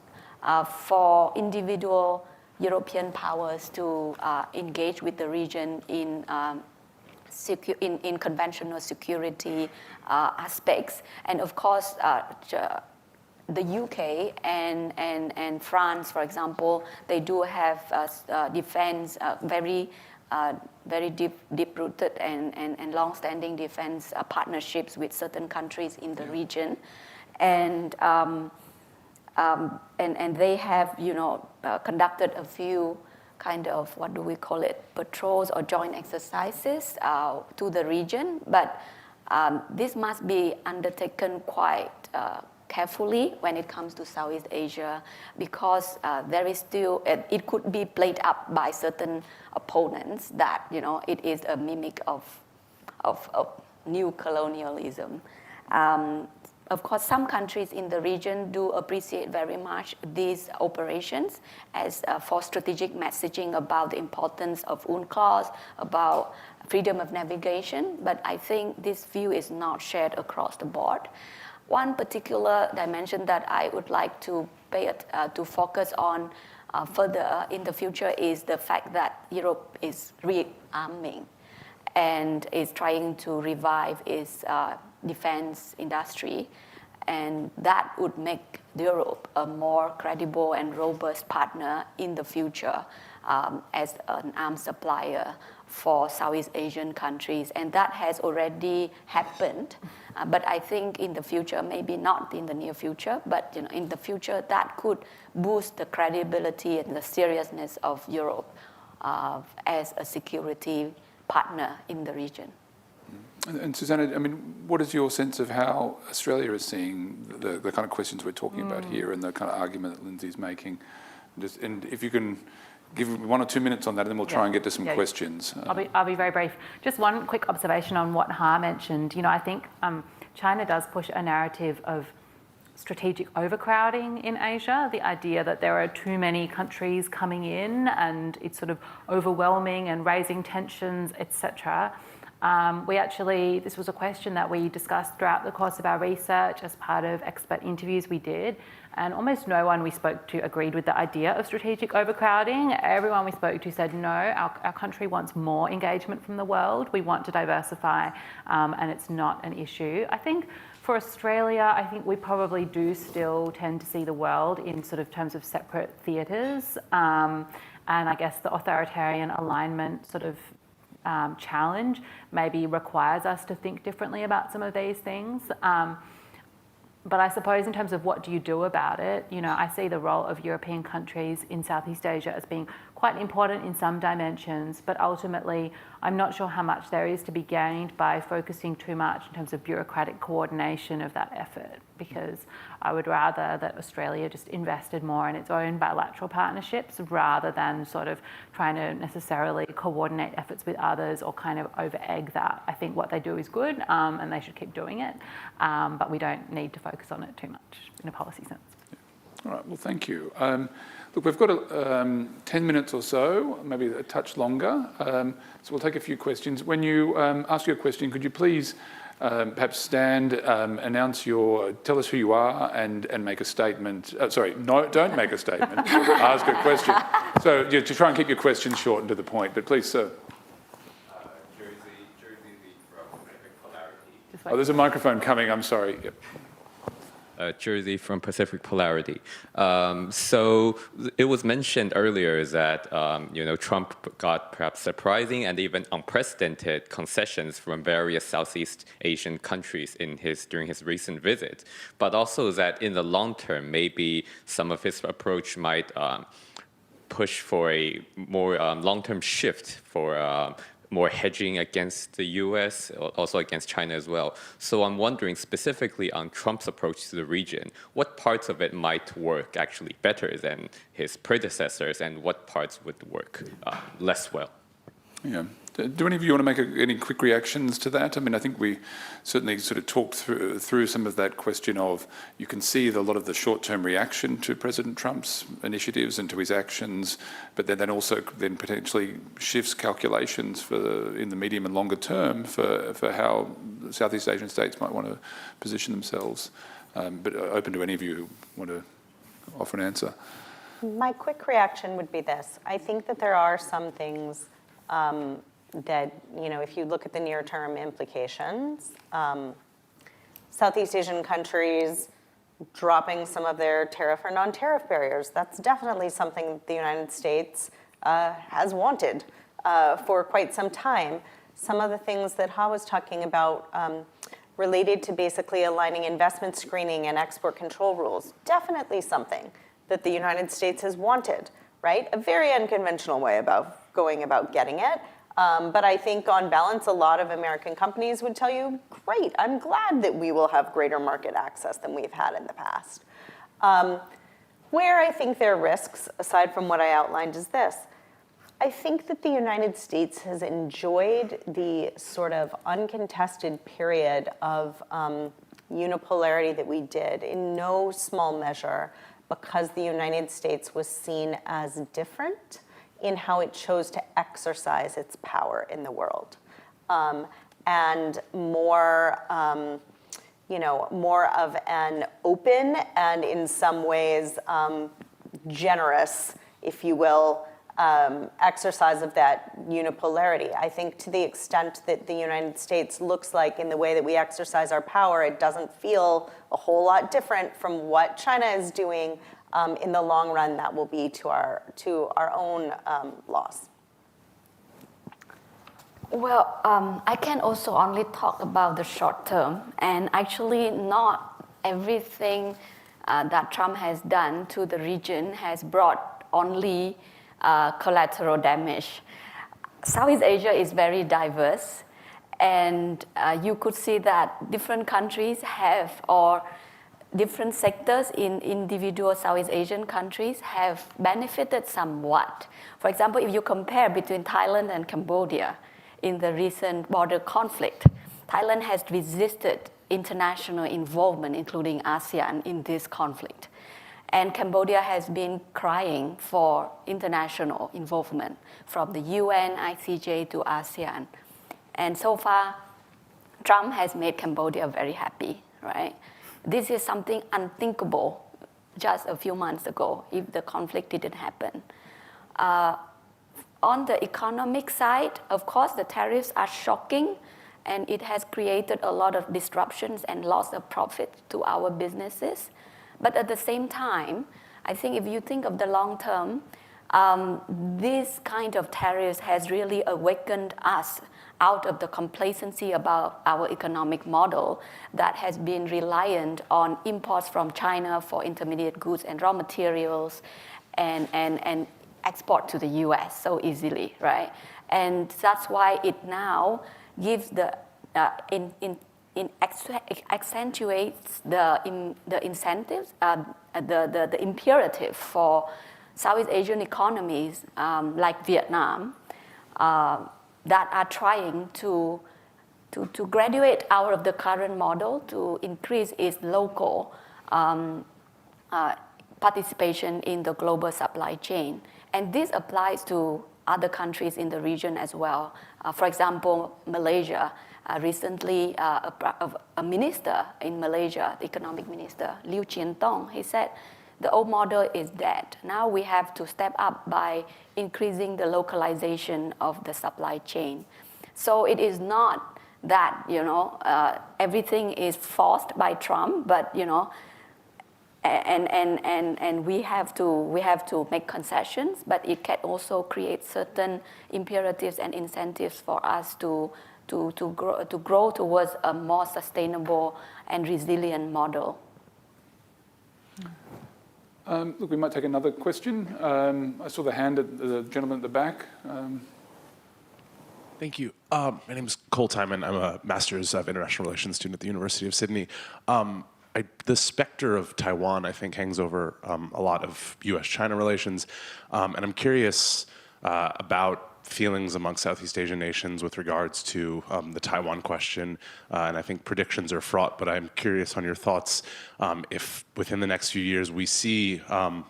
for individual European powers to engage with the region in conventional security aspects. And of course, the UK and France, for example, they do have defense, very deep-rooted and long-standing defense partnerships with certain countries in the region. And they have, conducted a few kind of, patrols or joint exercises to the region. But this must be undertaken quite carefully when it comes to Southeast Asia, because there is still, it could be played up by certain opponents that, it is a mimic of new colonialism. Of course, some countries in the region do appreciate very much these operations as for strategic messaging about the importance of UNCLOS, about freedom of navigation, but I think this view is not shared across the board. One particular dimension that I would like to focus on further in the future is the fact that Europe is rearming and is trying to revive its defense industry, and that would make Europe a more credible and robust partner in the future as an arms supplier for Southeast Asian countries. And that has already happened, but I think in the future, maybe not in the near future, but in the future, that could boost the credibility and the seriousness of Europe as a security partner in the region. And Susannah, what is your sense of how Australia is seeing the kind of questions we're talking about here and the kind of argument that Lindsey's making? And if you can give 1 or 2 minutes on that, and then we'll try and get to some questions. I'll be very brief. Just one quick observation on what Ha mentioned. I think China does push a narrative of strategic overcrowding in Asia, the idea that there are too many countries coming in and it's sort of overwhelming and raising tensions, etc. This was a question that we discussed throughout the course of our research as part of expert interviews we did, and almost no one we spoke to agreed with the idea of strategic overcrowding. Everyone we spoke to said, no, our country wants more engagement from the world. We want to diversify, and it's not an issue. I think for Australia, we probably do still tend to see the world in sort of terms of separate theatres, and I guess the authoritarian alignment sort of challenge maybe requires us to think differently about some of these things. But I suppose in terms of what do you do about it, I see the role of European countries in Southeast Asia as being quite important in some dimensions, but ultimately I'm not sure how much there is to be gained by focusing too much in terms of bureaucratic coordination of that effort, because I would rather that Australia just invested more in its own bilateral partnerships rather than sort of trying to necessarily coordinate efforts with others or kind of over-egg that. I think what they do is good, and they should keep doing it, but we don't need to focus on it too much in a policy sense. All right, well, thank you. Look, we've got 10 minutes or so, maybe a touch longer, so we'll take a few questions. When you ask your question, could you please perhaps stand, tell us who you are and make a statement. No, don't make a statement, ask a question. So to try and keep your questions short and to the point, but please, sir. Jersey from Pacific Polarity. Oh, there's a microphone coming, I'm sorry. Yep. Jersey from Pacific Polarity. So it was mentioned earlier that Trump got perhaps surprising and even unprecedented concessions from various Southeast Asian countries during his recent visit, but also that in the long term, maybe some of his approach might push for a more long-term shift for more hedging against the US, also against China as well. So I'm wondering specifically on Trump's approach to the region, what parts of it might work actually better than his predecessors and what parts would work less well? Yeah, Do any of you want to make any quick reactions to that? I mean, I think we certainly sort of talked through some of that question of, you can see a lot of the short-term reaction to President Trump's initiatives and to his actions, but then also potentially shifts calculations in the medium and longer term for how Southeast Asian states might want to position themselves. But open to any of you who want to offer an answer. My quick reaction would be this. I think that there are some things that, if you look at the near-term implications, Southeast Asian countries dropping some of their tariff or non-tariff barriers, that's definitely something the United States has wanted for quite some time. Some of the things that Ha was talking about related to basically aligning investment screening and export control rules, definitely something that the United States has wanted, right? A very unconventional way about going about getting it. But I think on balance, a lot of American companies would tell you, great, I'm glad that we will have greater market access than we've had in the past. Where I think there are risks, aside from what I outlined, is this. I think that the United States has enjoyed the sort of uncontested period of unipolarity that we did in no small measure because the United States was seen as different in how it chose to exercise its power in the world. And more, more of an open and in some ways generous, if you will, exercise of that unipolarity. I think to the extent that the United States looks like in the way that we exercise our power, it doesn't feel a whole lot different from what China is doing. In the long run, that will be to our own loss. Well, I can also only talk about the short term, and actually not everything that Trump has done to the region has brought only collateral damage. Southeast Asia is very diverse, and you could see that different countries have, or different sectors in individual Southeast Asian countries have benefited somewhat. For example, if you compare between Thailand and Cambodia in the recent border conflict, Thailand has resisted international involvement, including ASEAN, in this conflict. And Cambodia has been crying for international involvement from the UN, ICJ to ASEAN. And so far, Trump has made Cambodia very happy, right? This is something unthinkable just a few months ago if the conflict didn't happen. On the economic side, of course, the tariffs are shocking, and it has created a lot of disruptions and loss of profit to our businesses. But at the same time, I think if you think of the long term, this kind of tariffs has really awakened us out of the complacency about our economic model that has been reliant on imports from China for intermediate goods and raw materials and export to the US so easily, right? And that's why it now gives accentuates the incentives, the imperative for Southeast Asian economies like Vietnam that are trying to graduate out of the current model to increase its local participation in the global supply chain. And this applies to other countries in the region as well. For example, Malaysia. Recently, a minister in Malaysia, the economic minister, Liu Chien-tong, he said, the old model is dead. Now we have to step up by increasing the localization of the supply chain. So it is not that, everything is forced by Trump, but, and we have to make concessions, but it can also create certain imperatives and incentives for us to grow towards a more sustainable and resilient model. Look, we might take another question. I saw the hand at the gentleman at the back. Thank you. My name is Cole Timon. I'm a Master's of International Relations student at the University of Sydney. The specter of Taiwan, I think, hangs over a lot of U.S.-China relations. And I'm curious about feelings among Southeast Asian nations with regards to the Taiwan question, and I think predictions are fraught, but I'm curious on your thoughts if within the next few years we see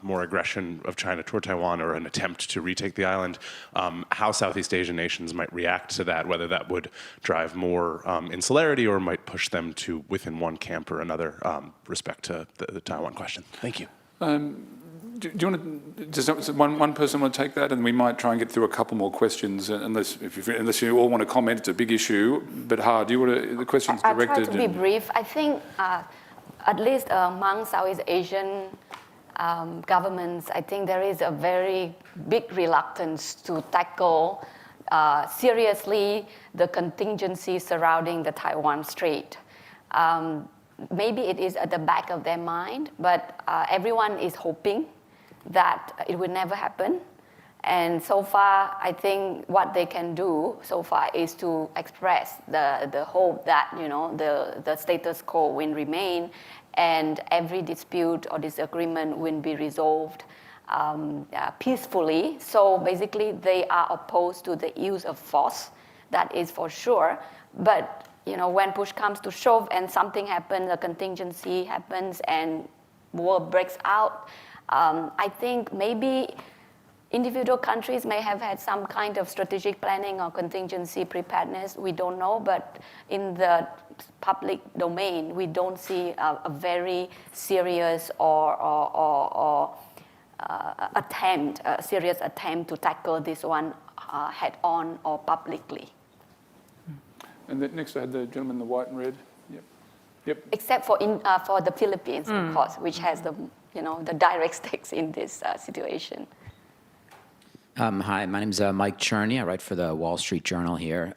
more aggression of China toward Taiwan or an attempt to retake the island, how Southeast Asian nations might react to that, whether that would drive more insularity or might push them to within one camp or another respect to the Taiwan question. Thank you. Do you want to, does one person want to take that, and we might try and get through a couple more questions, unless you all want to comment. It's a big issue. But Ha, do you want to? The question's directed. I'll try to be brief. I think at least among Southeast Asian governments, I think there is a very big reluctance to tackle seriously the contingency surrounding the Taiwan Strait. Maybe it is at the back of their mind, but everyone is hoping that it will never happen. And so far, I think what they can do so far is to express the hope that the status quo will remain, and every dispute or disagreement will be resolved peacefully. So basically, they are opposed to the use of force. That is for sure. But when push comes to shove and something happens, a contingency happens, and war breaks out, I think maybe individual countries may have had some kind of strategic planning or contingency preparedness. We don't know, but in the public domain, we don't see a very serious or serious attempt to tackle this one head-on or publicly. And then next I had the gentleman in the white and red. Yep. Except for the Philippines, of course, which has the direct stakes in this situation. Hi, my name is Mike Cherney. I write for the Wall Street Journal here.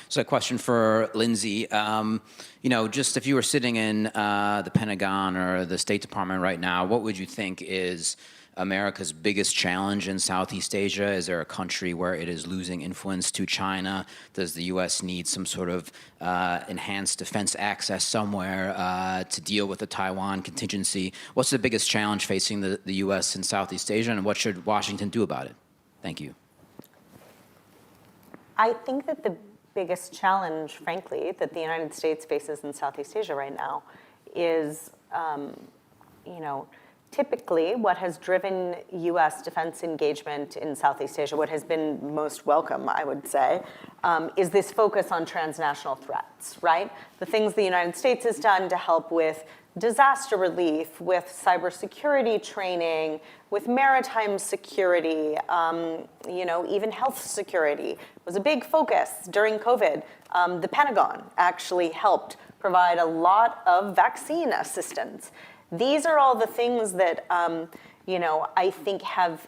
So a question for Lindsey. Just if you were sitting in the Pentagon or the State Department right now, what would you think is America's biggest challenge in Southeast Asia? Is there a country where it is losing influence to China? Does the U.S. need some sort of enhanced defense access somewhere to deal with the Taiwan contingency? What's the biggest challenge facing the U.S. in Southeast Asia, and what should Washington do about it? Thank you. I think that the biggest challenge, frankly, that the United States faces in Southeast Asia right now is, typically what has driven U.S. defense engagement in Southeast Asia, what has been most welcome, I would say, is this focus on transnational threats, right? The things the United States has done to help with disaster relief, with cybersecurity training, with maritime security, even health security was a big focus during COVID. The Pentagon actually helped provide a lot of vaccine assistance. These are all the things that, I think have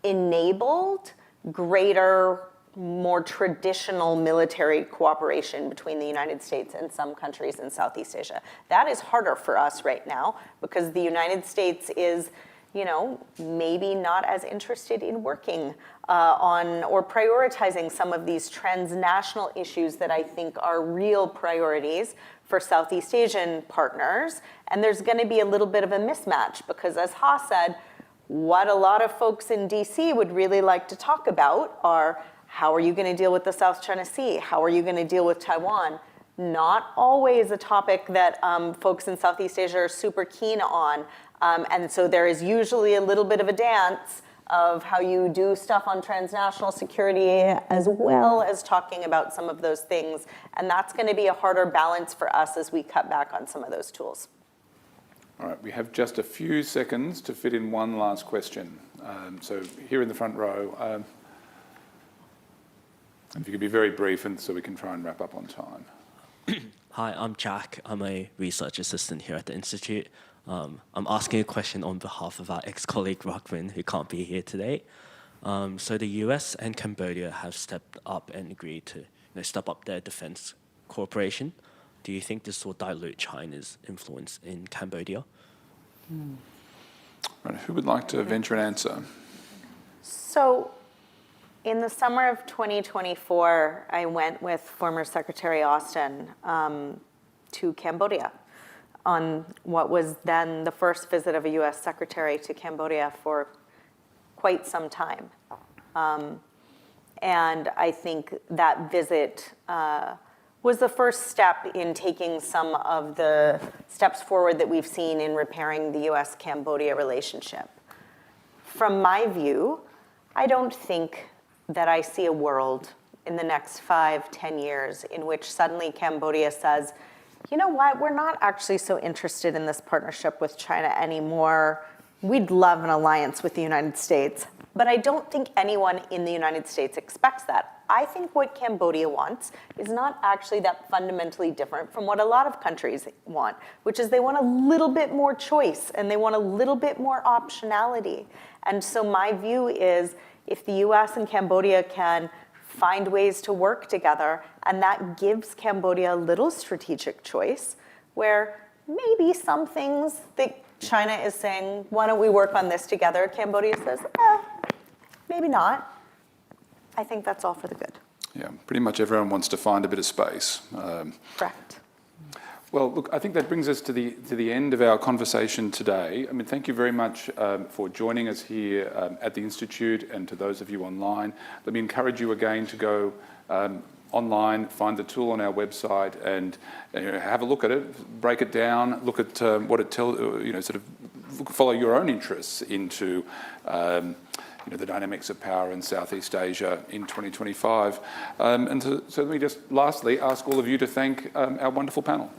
enabled greater, more traditional military cooperation between the United States and some countries in Southeast Asia. That is harder for us right now because the United States is, maybe not as interested in working on or prioritizing some of these transnational issues that I think are real priorities for Southeast Asian partners. And there's going to be a little bit of a mismatch because, as Ha said, what a lot of folks in DC would really like to talk about are how are you going to deal with the South China Sea? How are you going to deal with Taiwan? Not always a topic that folks in Southeast Asia are super keen on. And so there is usually a little bit of a dance of how you do stuff on transnational security as well as talking about some of those things. And that's going to be a harder balance for us as we cut back on some of those tools. All right, we have just a few seconds to fit in one last question. So here in the front row, if you could be very brief and so we can try and wrap up on time. Hi, I'm Jack. I'm a research assistant here at the Institute. I'm asking a question on behalf of our ex-colleague Ruckman, who can't be here today. So the US and Cambodia have stepped up and agreed to step up their defense cooperation. Do you think this will dilute China's influence in Cambodia? Right, who would like to venture an answer? So in the summer of 2024, I went with former Secretary Austin to Cambodia on what was then the first visit of a U.S. secretary to Cambodia for quite some time. And I think that visit was the first step in taking some of the steps forward that we've seen in repairing the US-Cambodia relationship. From my view, I don't think that I see a world in the next 5-10 years in which suddenly Cambodia says, you know what, we're not actually so interested in this partnership with China anymore. We'd love an alliance with the United States. But I don't think anyone in the United States expects that. I think what Cambodia wants is not actually that fundamentally different from what a lot of countries want, which is they want a little bit more choice and they want a little bit more optionality. And so my view is if the US and Cambodia can find ways to work together, and that gives Cambodia a little strategic choice where maybe some things that China is saying, why don't we work on this together? Cambodia says, maybe not. I think that's all for the good. Yeah, pretty much everyone wants to find a bit of space. Correct. Well, look, I think that brings us to the end of our conversation today. I mean, thank you very much for joining us here at the Institute, and to those of you online. Let me encourage you again to go online, find the tool on our website, and have a look at it, break it down, look at what it tells, sort of follow your own interests into the dynamics of power in Southeast Asia in 2025. And so let me just lastly ask all of you to thank our wonderful panel.